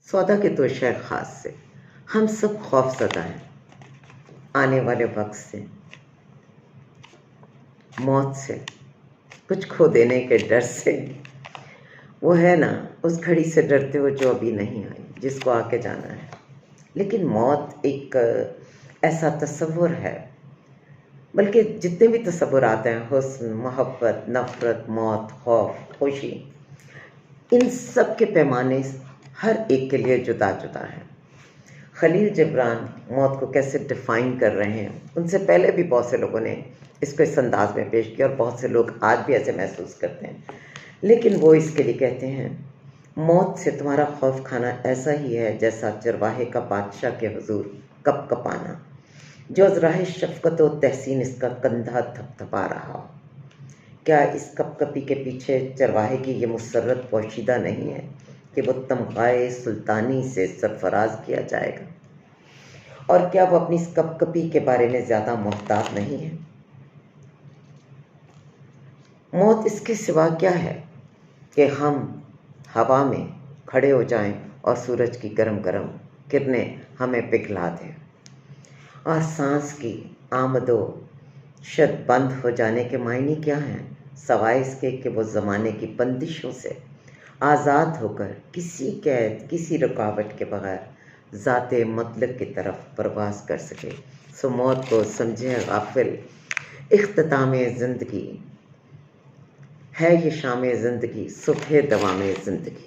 سودا کے تو شہر خاص سے ہم سب خوف زدہ ہیں، آنے والے وقت سے، موت سے، کچھ کھو دینے کے ڈر سے۔ وہ ہے نا اس گھڑی سے ڈرتے ہو جو ابھی نہیں آئی، جس کو آ کے جانا ہے۔ لیکن موت ایک ایسا تصور ہے، بلکہ جتنے بھی تصورات ہیں، حسن، محبت، نفرت، موت، خوف، خوشی، ان سب کے پیمانے ہر ایک کے لیے جدا جدا ہیں۔ خلیل جبران موت کو کیسے ڈیفائن کر رہے ہیں، ان سے پہلے بھی بہت سے لوگوں نے اس کو اس انداز میں پیش کیا، اور بہت سے لوگ آج بھی ایسے محسوس کرتے ہیں۔ لیکن وہ اس کے لیے کہتے ہیں، موت سے تمہارا خوف کھانا ایسا ہی ہے جیسا چرواہے کا بادشاہ کے حضور کپ کپانا، جو از راہ شفقت و تحسین اس کا کندھا تھپ تھپا رہا ہو۔ کیا اس کپ کپی کے پیچھے چرواہے کی یہ مسرت پوشیدہ نہیں ہے کہ وہ تمغائے سلطانی سے سرفراز کیا جائے گا؟ اور کیا وہ اپنی اس کپ کپی کے بارے میں زیادہ محتاط نہیں ہے؟ موت اس کے سوا کیا ہے کہ ہم ہوا میں کھڑے ہو جائیں اور سورج کی گرم گرم کرنیں ہمیں پگھلا دیں، اور سانس کی آمد و شد بند ہو جانے کے معنی کیا ہیں، سوائے اس کے کہ وہ زمانے کی بندشوں سے آزاد ہو کر کسی قید، کسی رکاوٹ کے بغیر ذات مطلق کی طرف پرواز کر سکے۔ سو موت کو سمجھے غافل، اختتام زندگی ہے یہ شام زندگی، صبح دوام زندگی۔